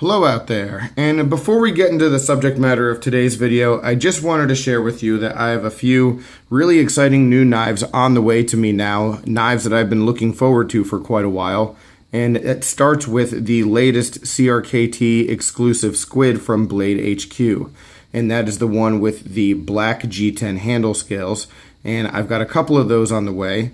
Hello out there, and before we get into the subject matter of today's video, I just wanted to share with you that I have a few really exciting new knives on the way to me now, knives that I've been looking forward to for quite a while, and it starts with the latest CRKT exclusive squid from Blade HQ, and that is the one with the black G10 handle scales, and I've got a couple of those on the way.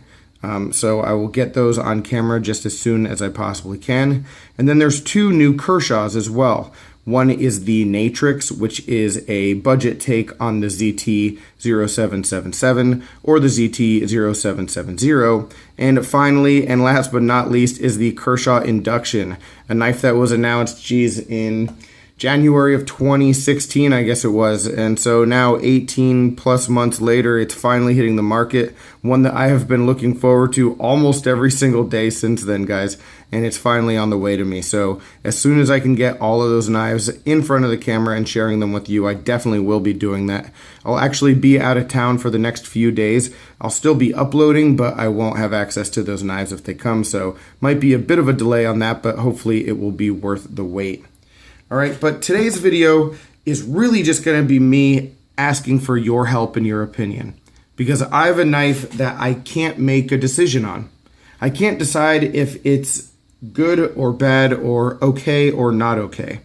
So I will get those on camera just as soon as I possibly can. And then there's two new Kershaws as well. One is the Natrix, which is a budget take on the ZT-0777 or the ZT-0770. And finally, and last but not least, is the Kershaw Induction, a knife that was announced, in January of 2016, I guess it was. And so now 18 plus months later, it's finally hitting the market. One that I have been looking forward to almost every single day since then, guys. And it's finally on the way to me. So as soon as I can get all of those knives in front of the camera and sharing them with you, I definitely will be doing that. I'll actually be out of town for the next few days. I'll still be uploading, but I won't have access to those knives if they come. So might be a bit of a delay on that, but hopefully it will be worth the wait. Alright, but today's video is really just going to be me asking for your help and your opinion. Because I have a knife that I can't make a decision on. I can't decide if it's good or bad or okay or not okay.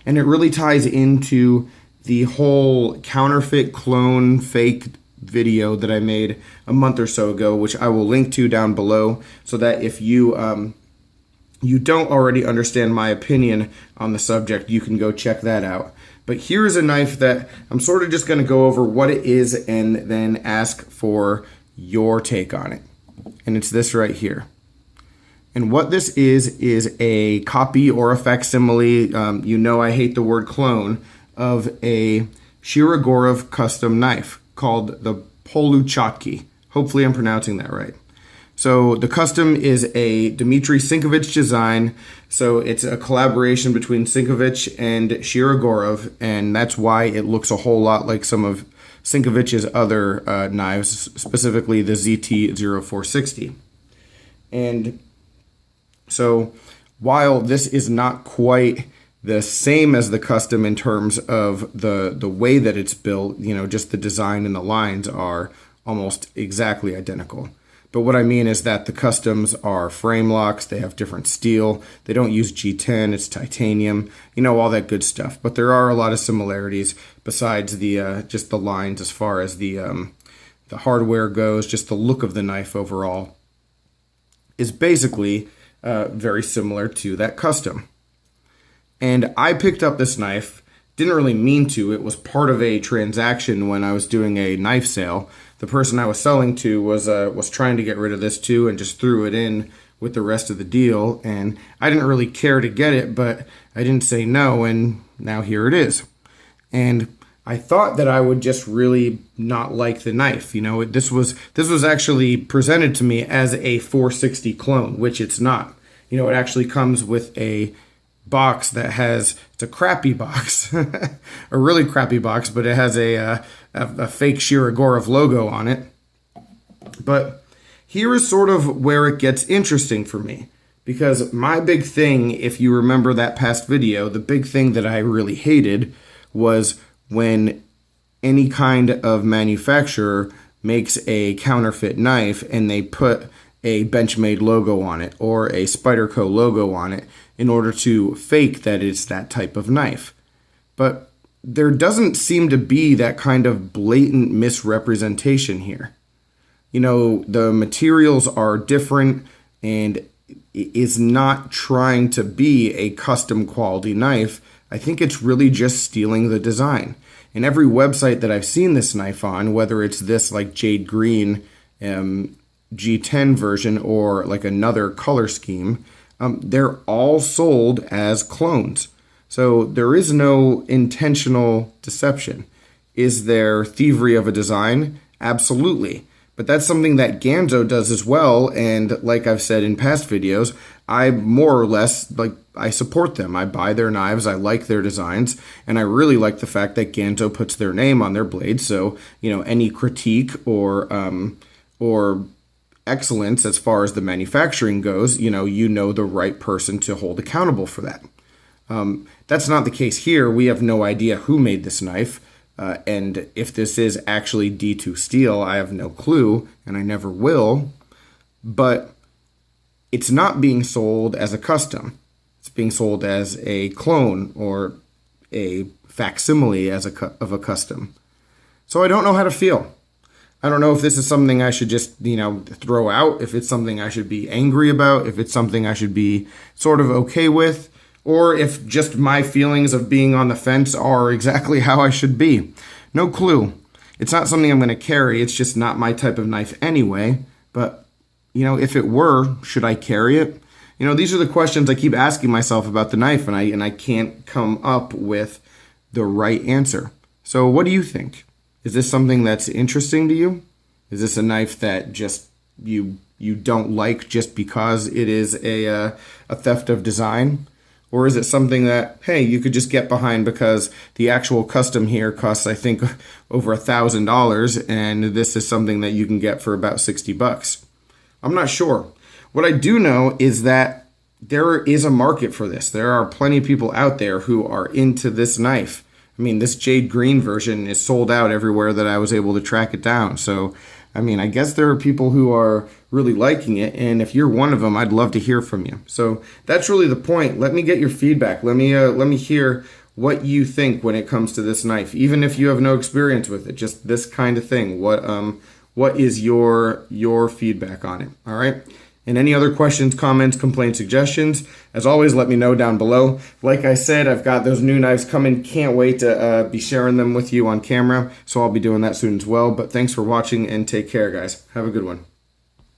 And it really ties into the whole counterfeit, clone, fake video that I made a month or so ago, which I will link to down below, so that if you don't already understand my opinion on the subject, you can go check that out. But here's a knife that I'm sort of just going to go over what it is and then ask for your take on it. And it's this right here. And what this is a copy or a facsimile, you know I hate the word clone, of a Shirogorov custom knife called the Poluchotki. Hopefully I'm pronouncing that right. So the custom is a Dmitry Sinkovich design, so it's a collaboration between Sinkovich and Shirogorov, and that's why it looks a whole lot like some of Sinkovich's other knives, specifically the ZT-0460. And so while this is not quite the same as the custom in terms of the way that it's built, just the design and the lines are almost exactly identical. But what I mean is that the customs are frame locks, they have different steel, they don't use G10, it's titanium, all that good stuff. But there are a lot of similarities besides the just the lines as far as the hardware goes. Just the look of the knife overall is basically very similar to that custom. And I picked up this knife, didn't really mean to, it was part of a transaction when I was doing a knife sale. The person I was selling to was trying to get rid of this too and just threw it in with the rest of the deal. And I didn't really care to get it, but I didn't say no, and now here it is. And I thought that I would just really not like the knife. This was actually presented to me as a 460 clone, which it's not. It actually comes with a box that has, it's a crappy box, a really crappy box, but it has a fake Shirogorov logo on it. But here is sort of where it gets interesting for me, because my big thing, if you remember that past video, the big thing that I really hated was when any kind of manufacturer makes a counterfeit knife and they put a Benchmade logo on it or a Spyderco logo on it in order to fake that it's that type of knife. But there doesn't seem to be that kind of blatant misrepresentation here. The materials are different and it is not trying to be a custom quality knife. I think it's really just stealing the design. And every website that I've seen this knife on, whether it's this like jade green G10 version or like another color scheme, they're all sold as clones. So there is no intentional deception. Is there thievery of a design? Absolutely. But that's something that Ganzo does as well, and like I've said in past videos, I more or less, I support them. I buy their knives, I like their designs, and I really like the fact that Ganzo puts their name on their blades, so, any critique or excellence as far as the manufacturing goes, you know the right person to hold accountable for that. That's not the case here. We have no idea who made this knife. And if this is actually D2 steel, I have no clue, and I never will. But it's not being sold as a custom. It's being sold as a clone or a facsimile of a custom. So I don't know how to feel. I don't know if this is something I should just, throw out, if it's something I should be angry about, if it's something I should be sort of okay with, or if just my feelings of being on the fence are exactly how I should be. No clue. It's not something I'm going to carry. It's just not my type of knife anyway. But, if it were, should I carry it? These are the questions I keep asking myself about the knife, and I can't come up with the right answer. So what do you think? Is this something that's interesting to you? Is this a knife that just you don't like just because it is a theft of design? Or is it something that, hey, you could just get behind because the actual custom here costs, I think, over $1,000, and this is something that you can get for about $60? I'm not sure. What I do know is that there is a market for this. There are plenty of people out there who are into this knife. I mean, this jade green version is sold out everywhere that I was able to track it down. So, I guess there are people who are really liking it, and if you're one of them, I'd love to hear from you. So that's really the point. Let me get your feedback. Let me hear what you think when it comes to this knife, even if you have no experience with it. Just this kind of thing. What is your feedback on it? All right. And any other questions, comments, complaints, suggestions, as always, let me know down below. Like I said, I've got those new knives coming. Can't wait to be sharing them with you on camera. So I'll be doing that soon as well. But thanks for watching, and take care, guys. Have a good one.